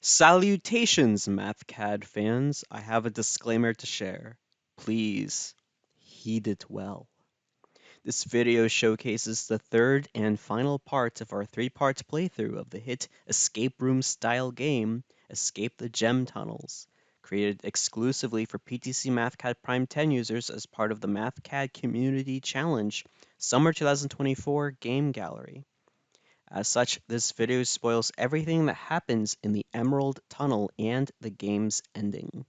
Salutations, Mathcad fans. I have a disclaimer to share. Please heed it well. This video showcases the third and final part of our three-part playthrough of the hit escape room style game, Escape the Gem Tunnels, created exclusively for PTC Mathcad Prime 10 users as part of the Mathcad Community Challenge Summer 2024 Game Gallery. As such, this video spoils everything that happens in the Emerald Tunnel and the game's ending.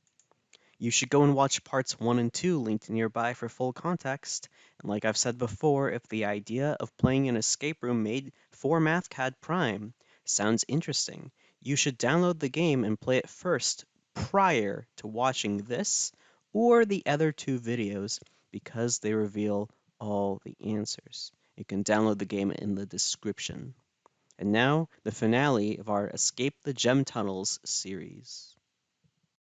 You should go and watch parts 1 and 2 linked nearby for full context, and like I've said before, if the idea of playing an escape room made for Mathcad Prime sounds interesting, you should download the game and play it first prior to watching this or the other two videos because they reveal all the answers. You can download the game in the description. And now, the finale of our Escape the Gem Tunnels series.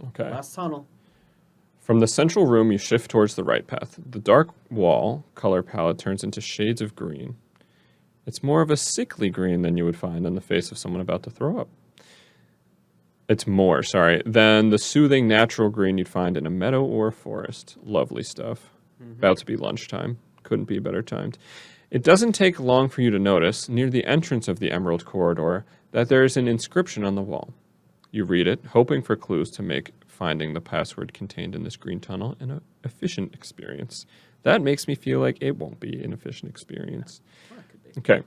Okay. Last tunnel. From the central room, you shift towards the right path. The dark wall color palette turns into shades of green. It's more of a sickly green than you would find on the face of someone about to throw up. It's more, than the soothing natural green you'd find in a meadow or a forest. Lovely stuff. About to be lunchtime. Couldn't be better timed. It doesn't take long for you to notice, near the entrance of the Emerald Corridor, that there is an inscription on the wall. You read it, hoping for clues to make finding the password contained in this green tunnel an efficient experience. That makes me feel like it won't be an efficient experience. Well, it could be. Okay.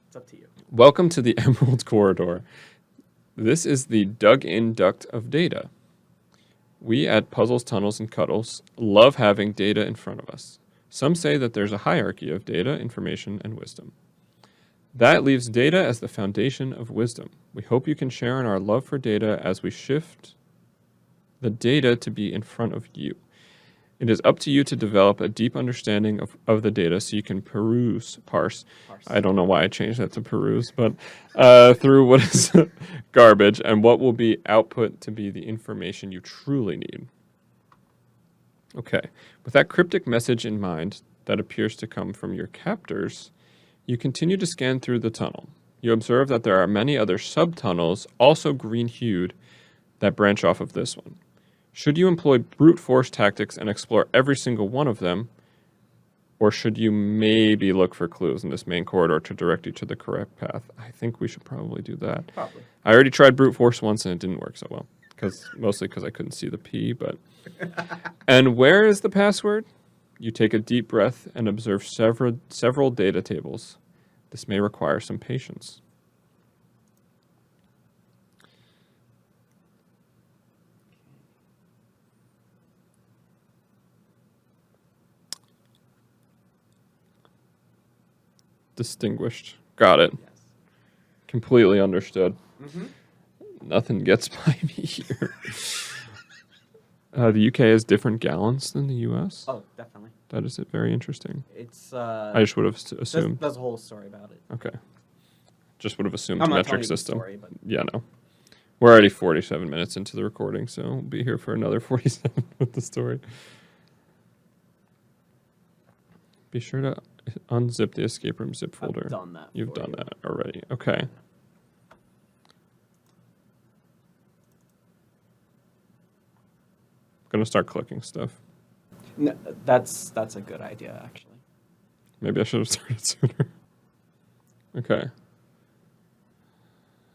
It's up to you. Welcome to the Emerald Corridor. This is the dug-in duct of data. We at Puzzles, Tunnels, and Cuddles love having data in front of us. Some say that there's a hierarchy of data, information, and wisdom. That leaves data as the foundation of wisdom. We hope you can share in our love for data as we shift the data to be in front of you. It is up to you to develop a deep understanding of the data so you can parse. I don't know why I changed that to peruse, but through what is garbage and what will be output to be the information you truly need. Okay, with that cryptic message in mind that appears to come from your captors, you continue to scan through the tunnel. You observe that there are many other sub-tunnels, also green-hued, that branch off of this one. Should you employ brute force tactics and explore every single one of them, or should you maybe look for clues in this main corridor to direct you to the correct path? I think we should probably do that. Probably. I already tried brute force once and it didn't work so well, mostly because I couldn't see the P, but... And where is the password? You take a deep breath and observe several data tables. This may require some patience. Distinguished. Got it. Yes. Completely understood. Mm-hmm. Nothing gets by me here. The UK has different gallons than the US. Oh, definitely. That is very interesting. It's I just would have assumed. There's a whole story about it. Okay. Just would have assumed I'm not metric telling you the system. story, but Yeah, no. We're already 47 minutes into the recording, so we'll be here for another 47 with the story. Be sure to unzip the escape room zip folder. I've done that. You've for done you. that already. Okay. Gonna start clicking stuff. No, that's a good idea, actually. Maybe I should have started sooner. Okay.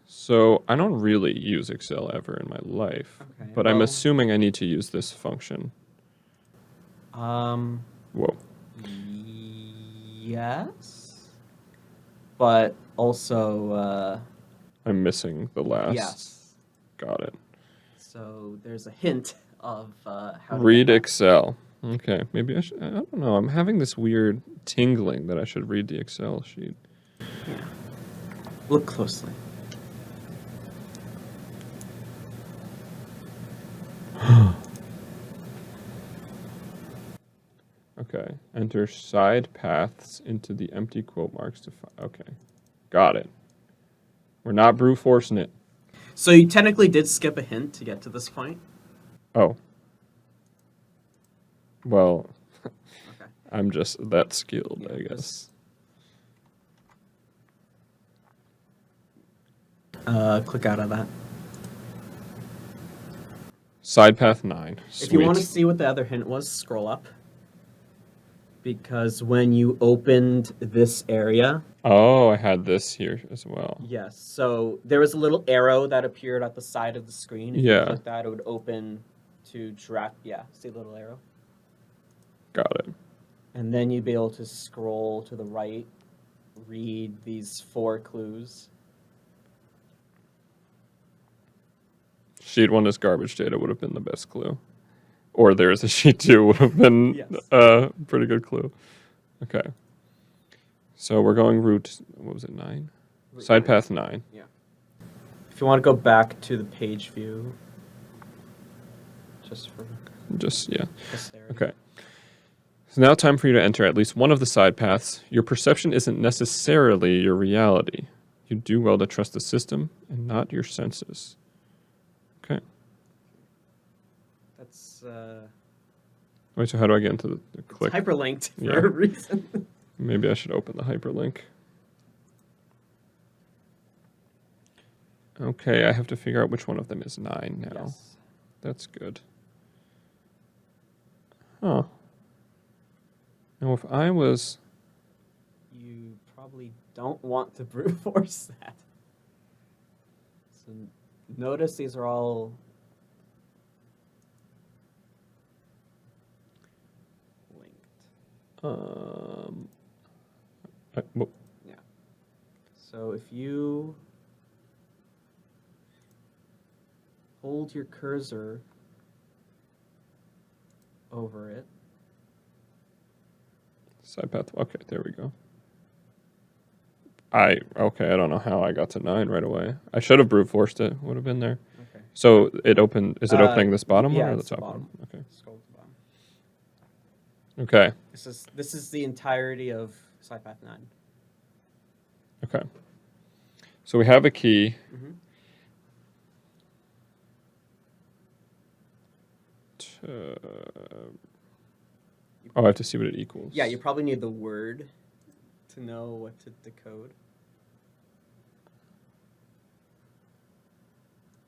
So I don't really use Excel ever in my life, Okay, but I'm well- assuming I need to use this function. Whoa. Yes. But also, I'm missing the last. yes. Got it. So there's a hint of how to Read get that. Excel. Okay, maybe I should. I don't know. I'm having this weird tingling that I should read the Excel sheet. Yeah. Look closely. Okay. Enter side paths into the empty quote marks to find. Okay. Got it. We're not brute forcing it. So you technically did skip a hint to get to this point. Oh. Well, Okay. I'm just that skilled, Yeah, I guess. Click out of that. Sidepath 9. If you want to Sweet. see what the other hint was, scroll up. Because when you opened this area, Oh, I had this here as well. yes, so there was a little arrow that appeared at the side of the screen. If Yeah. you click that, it would open to draft. Yeah, see the little arrow? Got it. And then you'd be able to scroll to the right, read these 4 clues. Sheet 1 is garbage data would have been the best clue. Or there's a sheet 2 would have been Yes. a pretty good clue. Okay. So we're going route, what was it, 9? Sidepath 9. Yeah. If you want to go back to the page view, just for Just, yeah. this area. Okay. So now time for you to enter at least one of the side paths. Your perception isn't necessarily your reality. You do well to trust the system and not your senses. Okay. That's Wait, so how do I get into the click? hyperlinked for Yeah. a reason. Maybe I should open the hyperlink. Okay, I have to figure out which one of them is 9 now. Yes. That's good. Huh. Now, if I was... You probably don't want to brute force that. So notice these are all linked. Well, Yeah. So if you hold your cursor over it. side path. Okay, there we go. Okay, I don't know how I got to 9 right away. I should have brute forced it. Would have been there. Okay. So it opened. Is it opening this bottom yeah, one or the it's the top bottom. one? Okay. Scroll to the bottom. Okay. This is the entirety of Sidepath 9. Okay. So we have a key. Mm-hmm. Oh, I have to see what it equals. Yeah, you probably need the word to know what to decode.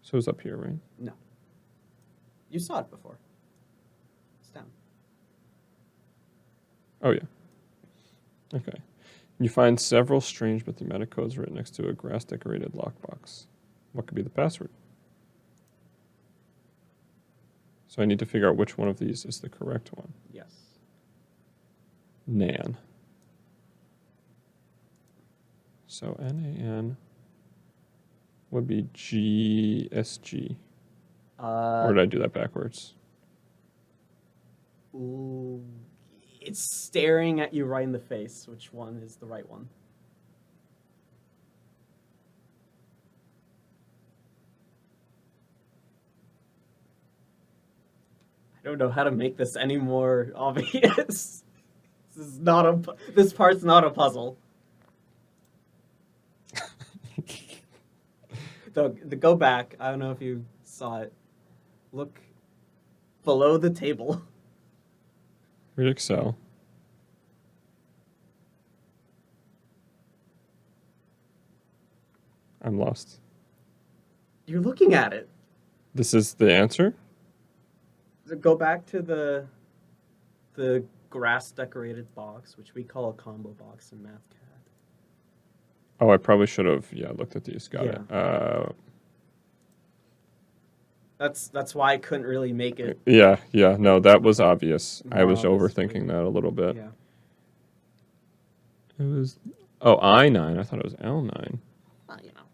So it's up here, right? No. You saw it before. It's down. Oh, yeah. Okay. You find several strange mathematic codes written next to a grass-decorated lockbox. What could be the password? So I need to figure out which one of these is the correct one. Yes. Nan. So NAN would be GSG. Or did I do that backwards? Ooh, it's staring at you right in the face. Which one is the right one? I don't know how to make this any more obvious. This part's not a puzzle. The go back. I don't know if you saw it. Look below the table. READEXCEL. I'm lost. You're looking at it. This is the answer? Go back to the grass decorated box, which we call a combo box in Mathcad. Oh, I probably should have, looked at these. Got Yeah. it. That's why I couldn't really make it. No, that was obvious. I was More obvious for overthinking you. that a little bit. Yeah. It was, I9. I thought it was L9.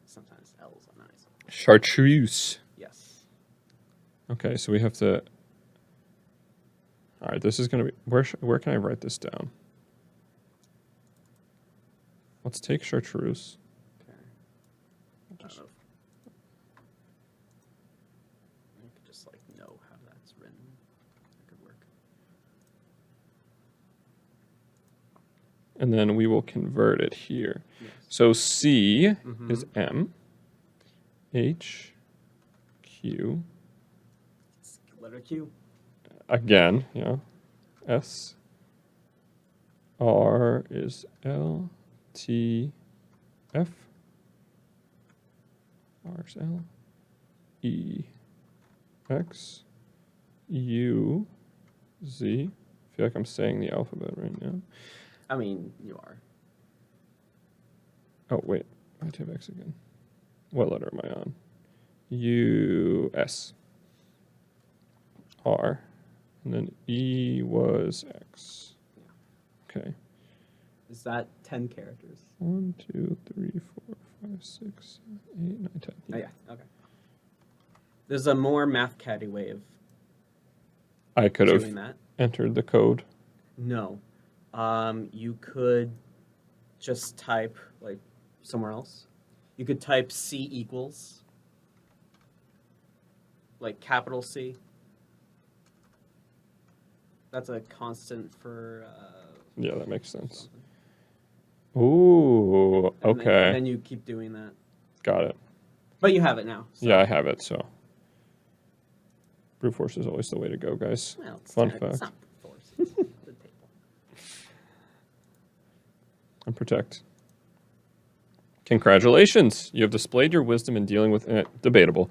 Sometimes L's are nice. Chartreuse. Yes. Okay, so we have to. All right, this is going to be. Where can I write this down? Let's take chartreuse. Okay. I don't know. I could just know how that's written. That could work. And then we will convert it here. Yes. So C Mhm. is M. H. Q. It's letter Q. Again, S. R is L. T. F. R is L. E. X. U, Z. I feel like I'm saying the alphabet right now. I mean, you are. Oh, wait. I type X again. What letter am I on? U, S. R. And then E was X. Okay. Is that 10 characters? 1, 2, 3, 4, 5, 6, 7, 8, 9, 10. Oh, yeah. Okay. There's a more math-caddy way of I could doing have that. entered the code. No. You could just type, like, somewhere else. You could type C equals, like, capital C. That's a constant for... Yeah, that makes sense. something. Ooh, And okay. then you keep doing that. Got it. But you have it now. So. Yeah, I have it, so. Brute force is always the way to go, guys. Well, it's Fun It's fact. not force. It's the table. And protect. Congratulations! You have displayed your wisdom in dealing with debatable.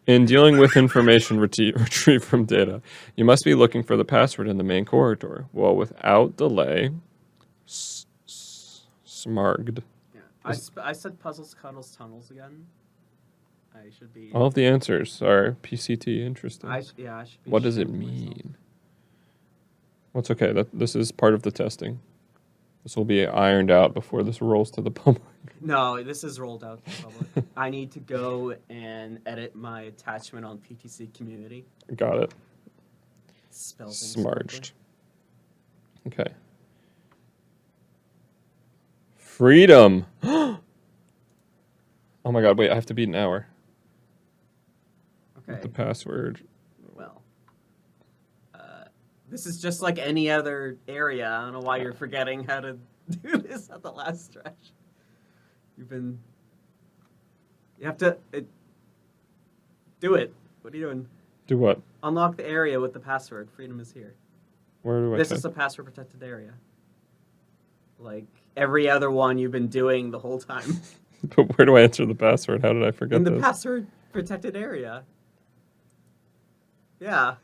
In dealing with information retrieved from data, you must be looking for the password in the main corridor. Well, without delay, smarged. Yeah. I said puzzles, cuddles, tunnels again. I should be. All of the answers are PCT. Interesting. I should be. What does it ashamed of myself. mean? What's okay? This is part of the testing. This will be ironed out before this rolls to the public. No, this is rolled out to the public. I need to go and edit my attachment on PTC Community. Got it. Spell things Smarged. Okay. Freedom. Oh my god, wait, I have to beat an hour. correctly. With the Okay. password. Well, this is just like any other area. I don't know why you're forgetting how to do this at the last stretch. You have to do it. What are you doing? Do what? Unlock the area with the password. Freedom is here. Where do I This type? is a password protected area. Like every other one you've been doing the whole time. But where do I enter the password? How did I forget In the this? password protected area. Yeah.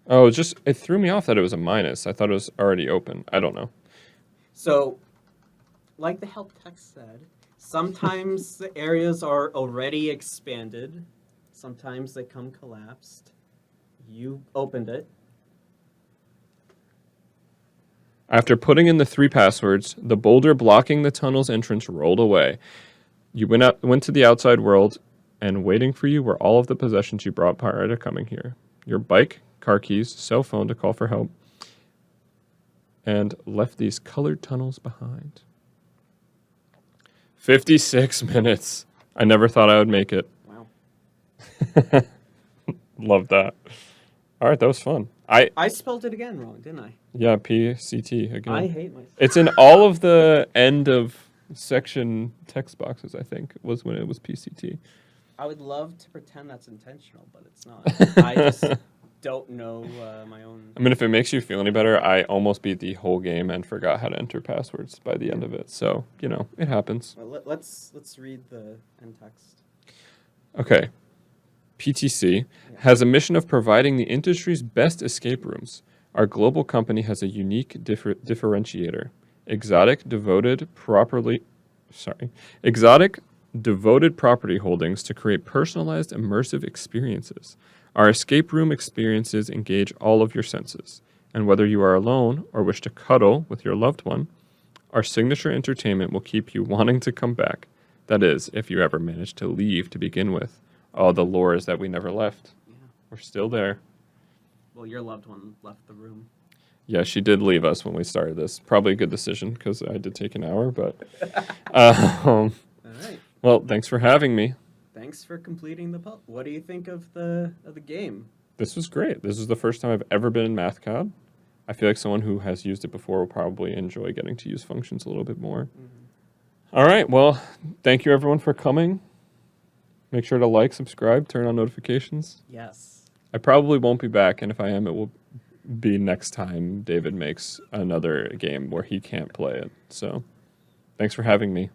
Oh, it threw me off that it was a minus. I thought it was already open. I don't know. So, like the help text said, sometimes the areas are already expanded. Sometimes they come collapsed. You opened it. After putting in the 3 passwords, the boulder blocking the tunnel's entrance rolled away. You went to the outside world, and waiting for you were all of the possessions you brought prior to coming here. Your bike, car keys, cell phone to call for help, and left these colored tunnels behind. 56 minutes. I never thought I would make it. Wow. Love that. All right, that was fun. I spelled it again wrong, didn't I? Yeah, PCT again. I hate myself. It's in all of the end of section text boxes, I think, was when it was PCT. I would love to pretend that's intentional, but it's not. I just don't know my own. I mean, if it makes you feel any better, I almost beat the whole game and forgot how to enter passwords by the end of it. So, it happens. Well, let's read the end text. Okay. PTC has a mission of providing the industry's best escape rooms. Our global company has a unique differentiator. Exotic, devoted property holdings to create personalized, immersive experiences. Our escape room experiences engage all of your senses. And whether you are alone or wish to cuddle with your loved one, our signature entertainment will keep you wanting to come back. That is, if you ever manage to leave to begin with. Oh, the lore is that we never left. Yeah. We're still there. Well, your loved one left the room. Yeah, she did leave us when we started this. Probably a good decision because I did take an hour, but... All right. Well, thanks for having me. Thanks for completing the puzzle. What do you think of the game? This was great. This is the first time I've ever been in Mathcad. I feel like someone who has used it before will probably enjoy getting to use functions a little bit more. Mm-hmm. All right, well, thank you everyone for coming. Make sure to like, subscribe, turn on notifications. Yes. I probably won't be back, and if I am, it will be next time David makes another game where he can't play it. So, thanks for having me.